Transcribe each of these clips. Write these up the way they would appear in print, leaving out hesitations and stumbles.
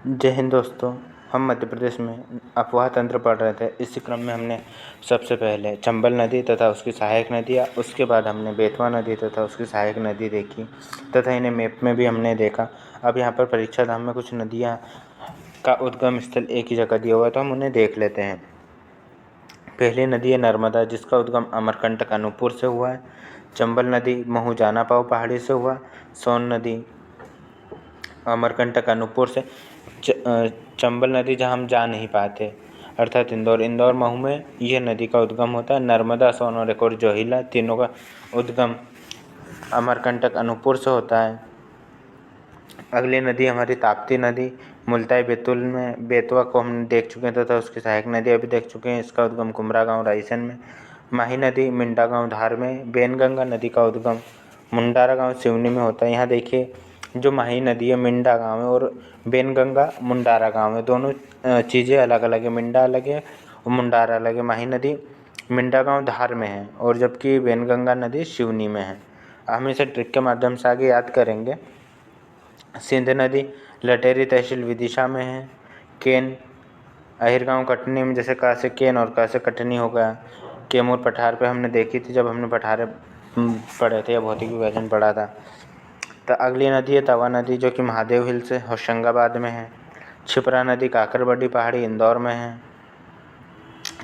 जय हिंद दोस्तों। हम मध्य प्रदेश में अफवाह तंत्र पढ़ रहे थे। इसी क्रम में हमने सबसे पहले चंबल नदी तथा उसकी सहायक नदियाँ, उसके बाद हमने बेतवा नदी तथा उसकी सहायक नदी देखी तथा इन्हें मैप में भी हमने देखा। अब यहाँ पर परीक्षा धाम में कुछ नदियाँ का उद्गम स्थल एक ही जगह दिया हुआ है, तो हम उन्हें देख लेते हैं। पहली नदी है नर्मदा, जिसका उद्गम अमरकंटक अनूपपुर से हुआ है। चंबल नदी महू जाना पाव पहाड़ी से हुआ। सोन नदी अमरकंटक अनूपपुर से। चंबल नदी जहाँ हम जा नहीं पाते अर्थात इंदौर महू में यह नदी का उद्गम होता है। नर्मदा, सोन और एक और जोहिला, तीनों का उद्गम अमरकंटक अनूपपुर से होता है। अगली नदी हमारी ताप्ती नदी, मुल्ताई बैतूल में। बेतवा को हम देख चुके हैं तथा उसकी सहायक नदी अभी देख चुके हैं। इसका उद्गम कुमरा गाँव रायसेन में। माही नदी मिंडा गाँव धार में। बेनगंगा नदी का उद्गम मुंडारा गाँव सिवनी में होता है। यहाँ देखिए, जो माही नदी है मिंडा गाँव है और बेनगंगा मुंडारा गाँव है। दोनों चीज़ें अलग अलग है, मिंडा अलग है और मुंडारा अलग है। माही नदी मिंडा गाँव धार में है और जबकि बेनगंगा नदी सिवनी में है। हम इसे ट्रिक के माध्यम से आगे याद करेंगे। सिंध नदी लटेरी तहसील विदिशा में है। केन अहिरगांव कटनी में, जैसे का से केन और का से कटनी हो गया। कैमूर पठार पे हमने देखी थी जब हमने पठारे पढ़े थे या भौतिक विभाजन पढ़ा था। तो अगली नदी है तवा नदी, जो कि महादेव हिल से होशंगाबाद में है। छिपरा नदी काकरबड्डी पहाड़ी इंदौर में है।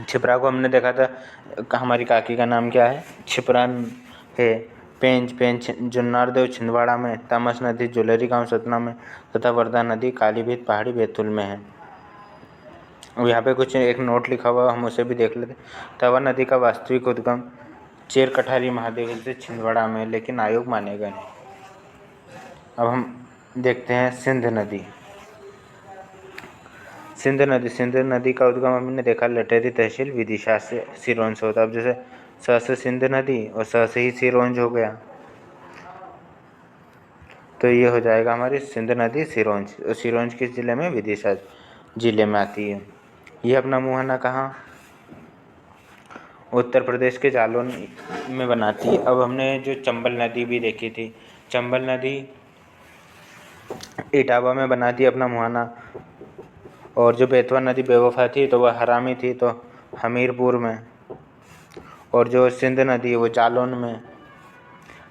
छिपरा को हमने देखा था, हमारी काकी का नाम क्या है, छिपरा है। पेंच जुन्नारदेव छिंदवाड़ा में। तमस नदी जुलेरी गांव सतना में तथा वर्धा नदी कालीभीत पहाड़ी बैतूल में है। यहाँ पे कुछ एक नोट लिखा हुआ, हम उसे भी देख लेते। तवा नदी का वास्तविक उद्गम चेर कठारी महादेव हिल से छिंदवाड़ा में, लेकिन आयोग मानेगा नहीं। अब हम देखते हैं सिंध नदी। सिंध नदी का उद्गम हमने देखा लटेरी तहसील विदिशा से सिरोंज से होता है। अब जैसे स से सिंध नदी और स से ही सिरोंज हो गया, तो ये हो जाएगा हमारी सिंध नदी सिरोंज। और सिरोंज किस ज़िले में, विदिशा ज़िले में आती है। ये अपना मुहाना कहाँ, उत्तर प्रदेश के जालौन में बनाती है। अब हमने जो चंबल नदी भी देखी थी, चंबल नदी इटावा में बनाती है अपना मुहाना। और जो बेतवा नदी बेवफा थी तो वह हरामी थी, तो हमीरपुर में। और जो सिंध नदी है वो जालौन में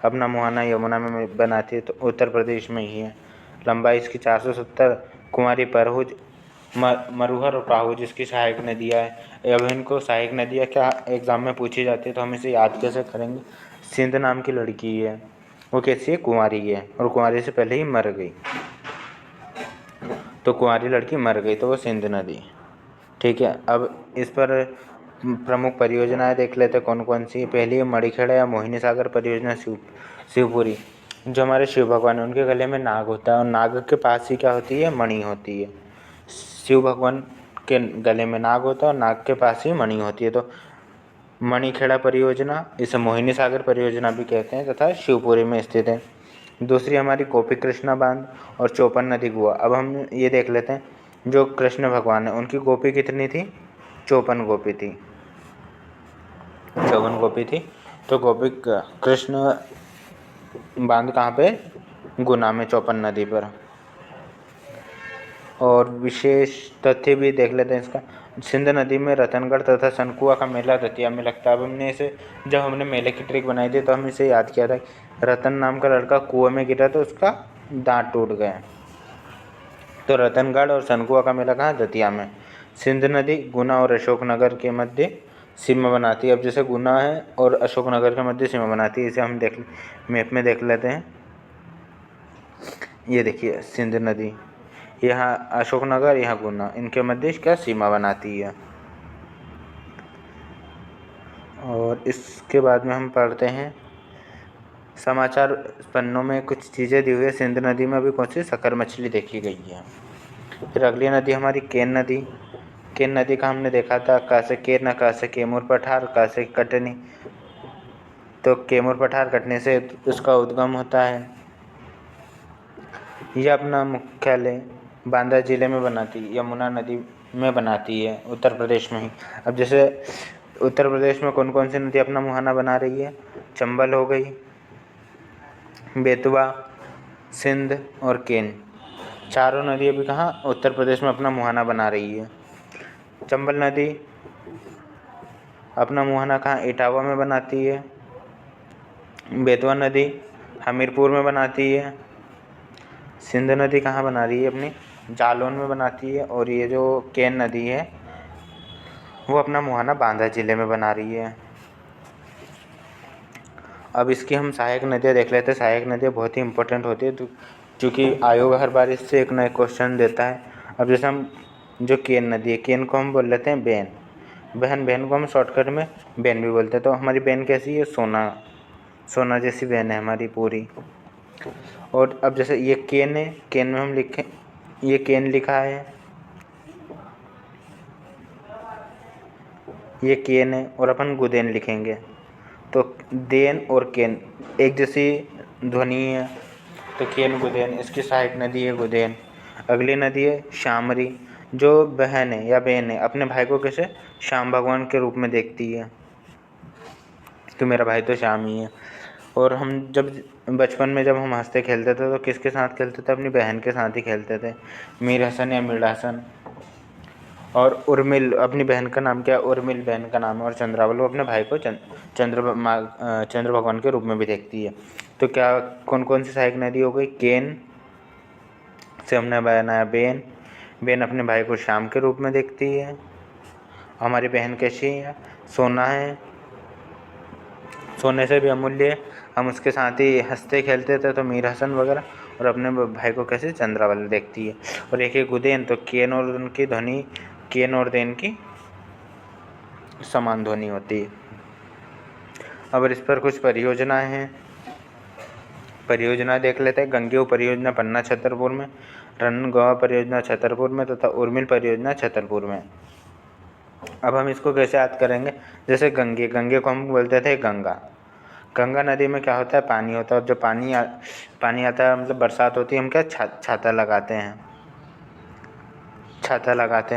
अपना मुहाना यमुना में बनाती है, तो उत्तर प्रदेश में ही है। लंबाई इसकी 470। कुंवारी, परहुज, मरुहर और पाहुज इसकी सहायक नदियाँ है। अब इनको सहायक नदियाँ क्या एग्ज़ाम में पूछी जाती है, तो हम इसे याद कैसे करेंगे। सिंध नाम की लड़की है, वो कैसी है, कुंवारी है और कुंवारी से पहले ही मर गई, तो कुंवारी लड़की मर गई तो वो सिंध नदी। ठीक है, अब इस पर प्रमुख परियोजनाएं देख लेते कौन कौन सी। पहली है मणिखेड़ा या मोहिनी सागर परियोजना शिवपुरी। जो हमारे शिव भगवान है उनके गले में नाग होता है और नाग के पास ही क्या होती है, मणि होती है। शिव भगवान के गले में नाग होता है और नाग के पास ही मणि होती है, तो मणिखेड़ा परियोजना, इसे मोहिनी सागर परियोजना भी कहते हैं, तथा शिवपुरी में स्थित है। दूसरी हमारी गोपी कृष्णा बांध और चौपन नदी गुआ। अब हम ये देख लेते हैं, जो कृष्ण भगवान है उनकी गोपी कितनी थी, 54 गोपी थी। 54 गोपी थी। तो गोपी कृष्ण बांध कहाँ पे, गुना में, चौपन नदी पर। और विशेष तथ्य भी देख लेते हैं इसका। सिंध नदी में रतनगढ़ तथा सनकुआ का मेला दतिया में लगता है। अब हमने इसे, जब हमने मेले की ट्रिक बनाई थी तो हम इसे याद किया था। रतन नाम का लड़का कुएं में गिरा तो उसका दांत टूट गए, तो रतनगढ़ और सनकुआ का मेला कहाँ, दतिया में। सिंध नदी गुना और अशोकनगर के मध्य सीमा बनाती है। अब जैसे गुना है और अशोकनगर के मध्य सीमा बनाती है, इसे हम मैप में देख लेते हैं। ये देखिए सिंध नदी, यहाँ अशोकनगर, यहाँ गुना, इनके मध्य क्या सीमा बनाती है। और इसके बाद में हम पढ़ते हैं समाचार पन्नों में कुछ चीज़ें दी हुई है। सिंध नदी में अभी कौन सी शक्कर मछली देखी गई है। फिर अगली नदी हमारी केन नदी। केन नदी का हमने देखा था, का से केन, का से कैमूर पठार, का से कटनी। तो कैमूर पठार कटनी से उसका उद्गम होता है। यह अपना मुख्यालय बांदा जिले में बनाती है, यमुना नदी में बनाती है, उत्तर प्रदेश में ही। अब जैसे उत्तर प्रदेश में कौन कौन सी नदी अपना मुहाना बना रही है, चंबल हो गई, बेतवा, सिंध और केन। चारों नदियाँ भी कहाँ उत्तर प्रदेश में अपना मुहाना बना रही है। चंबल नदी अपना मुहाना कहाँ इटावा में बनाती है। बेतवा नदी हमीरपुर में बनाती है। सिंध नदी कहाँ बना रही है अपनी जालौन में बनाती है। और ये जो केन नदी है वो अपना मुहाना बांदा ज़िले में बना रही है। अब इसकी हम सहायक नदियाँ देख लेते हैं। सहायक नदियाँ बहुत ही इंपॉर्टेंट होती है, तो क्योंकि आयोग हर बार इससे एक नया क्वेश्चन देता है। अब जैसे हम जो केन नदी है, केन को हम बोल लेते हैं बेन। बहन को हम शॉर्टकट में बेन भी बोलते हैं। तो हमारी बेन कैसी है, सोना जैसी बेन है हमारी पूरी। और अब जैसे ये केन है, केन में हम लिखें, ये केन लिखा है, ये केन है, और अपन गुदेन लिखेंगे। तो देन और केन एक जैसी ध्वनि है, तो केन गुदेन। इसकी सहायक नदी है गुदेन। अगली नदी है शामरी, जो बहन है या बहन है अपने भाई को कैसे श्याम भगवान के रूप में देखती है, तो मेरा भाई तो श्याम ही है। और हम जब बचपन में जब हम हंसते खेलते थे तो किसके साथ खेलते थे, अपनी बहन के साथ ही खेलते थे, मीर हसन या मीर हसन। और उर्मिल, अपनी बहन का नाम क्या है, उर्मिल बहन का नाम है। और चंद्रावल, वो अपने भाई को चंद्र भगवान के रूप में भी देखती है। तो क्या कौन कौन सी सहायक नदी हो गई, केन से हमने बनाया बेन। बेन अपने भाई को श्याम के रूप में देखती है। हमारी बहन कैसी है, सोना है, सोने से भी अमूल्य है, हम उसके साथ ही हंसते खेलते थे, तो मीर हसन वगैरह। और अपने भाई को कैसे चंद्रावल देखती है। और एक है गुदेन, तो केन और उनकी ध्वनि, केन और देन की समान ध्वनि होती है। अब इस पर कुछ परियोजनाएं हैं, परियोजना देख लेते हैं। गंगेय परियोजना पन्ना छतरपुर में, रनगवा परियोजना छतरपुर में, तथा उर्मिल परियोजना छतरपुर में। अब हम इसको कैसे याद करेंगे, जैसे गंगे को हम बोलते थे गंगा नदी में क्या होता है, पानी होता है। और जब पानी आता है, मतलब बरसात होती है, हम क्या छाता लगाते हैं।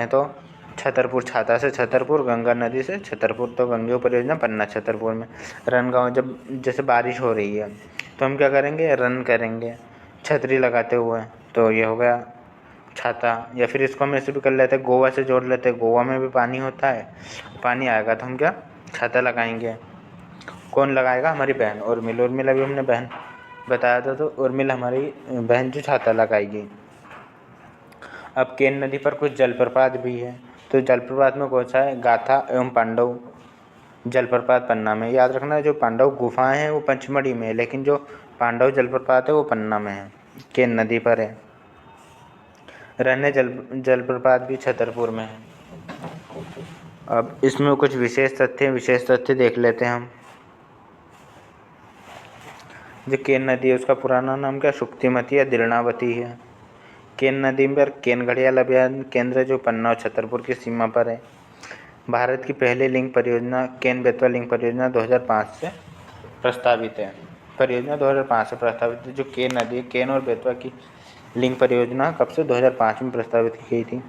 तो छतरपुर, छाता से छतरपुर, गंगा नदी से छतरपुर। तो गंगेय परियोजना पन्ना छतरपुर में। रनगांव, जब जैसे बारिश हो रही है तो हम क्या करेंगे, रन करेंगे छतरी लगाते हुए, तो ये हो गया छाता। या फिर इसको हम ऐसे भी कर लेते हैं, गोवा से जोड़ लेते हैं, गोवा में भी पानी होता है, पानी आएगा तो हम क्या छाता लगाएंगे। कौन लगाएगा, हमारी बहन उर्मिल अभी हमने बहन बताया था, तो उर्मिल हमारी बहन जो छाता लगाएगी। अब केन नदी पर कुछ जलप्रपात भी है, तो जलप्रपात में कौन सा है, गाथा एवं पांडव जलप्रपात पन्ना में। याद रखना, जो पांडव गुफाएं हैं वो पंचमढ़ी में है, लेकिन जो पांडव जलप्रपात है वो पन्ना में है, केन नदी पर है। रहने जलप्रपात भी छतरपुर में है। अब इसमें कुछ विशेष तथ्य देख लेते हैं हम। जो केन नदी है उसका पुराना नाम क्या, शुक्तिमती या दिरणावती है। केन नदी पर केन घड़ियाल अभियान केंद्र जो पन्ना और छतरपुर की सीमा पर है। भारत की पहली लिंक परियोजना केन बेतवा लिंक परियोजना 2005 से प्रस्तावित है। परियोजना 2005 से प्रस्तावित है। जो केन नदी है, केन और बेतवा की लिंक परियोजना कब से, 2005 में प्रस्तावित की गई थी।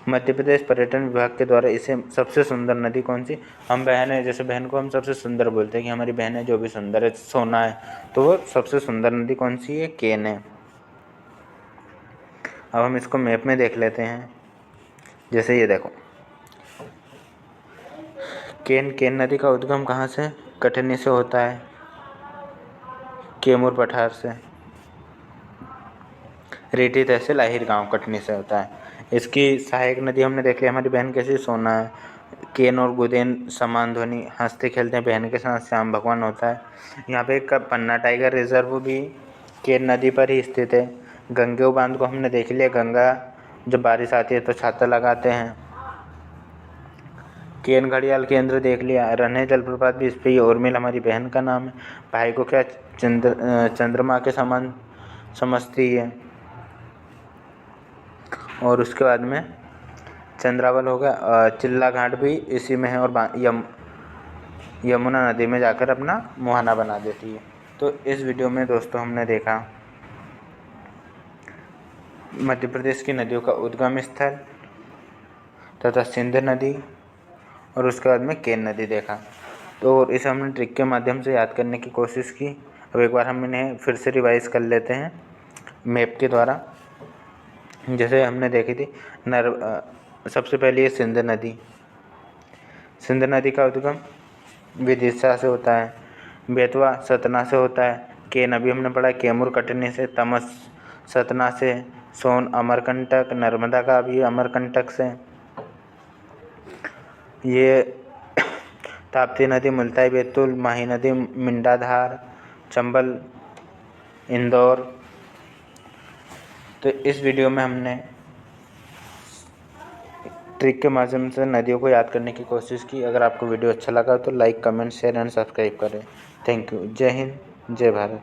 मध्य प्रदेश पर्यटन विभाग के द्वारा इसे सबसे सुंदर नदी कौन सी, हम बहन है, जैसे बहन को हम सबसे सुंदर बोलते हैं कि हमारी बहन है जो भी सुंदर है, सोना है, तो वो सबसे सुंदर नदी कौन सी है, केन है। अब हम इसको मैप में देख लेते हैं। जैसे ये देखो, केन नदी का उद्गम कहाँ से, कटनी से होता है, कैमूर पठार से। रेठी तहसील आहिर गांव कटनी से होता है। इसकी सहायक नदी हमने देख लिया, हमारी बहन कैसी, सोना है। केन और गुदेन समान ध्वनि, हंसते खेलते हैं बहन के साथ, श्याम भगवान होता है। यहाँ पे एक पन्ना टाइगर रिजर्व भी केन नदी पर ही स्थित है। गंगेय बांध को हमने देख लिया, गंगा जब बारिश आती है तो छाता लगाते हैं। केन घड़ियाल केंद्र देख लिया, रन्हे जलप्रपात भी इस पे ही। उर्मिल हमारी बहन का नाम है, भाई को क्या चंद्रमा के समान समझती है। और उसके बाद में चंद्रावल हो गया। चिल्ला घाट भी इसी में है, और यमुना नदी में जाकर अपना मुहाना बना देती है। तो इस वीडियो में दोस्तों हमने देखा मध्य प्रदेश की नदियों का उद्गम स्थल तथा सिंध नदी, और उसके बाद में केन नदी देखा। तो इसे हमने ट्रिक के माध्यम से याद करने की कोशिश की। अब एक बार हम इन्हें फिर से रिवाइज कर लेते हैं मैप के द्वारा। जैसे हमने देखी थी सबसे पहले ये सिंध नदी। सिंध नदी का उद्गम विदिशा से होता है, बेतवा सतना से होता है, केन अभी हमने पढ़ा कैमूर कटनी से, तमस सतना से, सोन अमरकंटक, नर्मदा का भी अमरकंटक से, ये ताप्ती नदी मुल्ताई बैतूल, माही नदी मिंडाधार, चंबल इंदौर। तो इस वीडियो में हमने ट्रिक के माध्यम से नदियों को याद करने की कोशिश की। अगर आपको वीडियो अच्छा लगा तो like, comment, share and subscribe करें। Thank you. जय हिंद, जय भारत।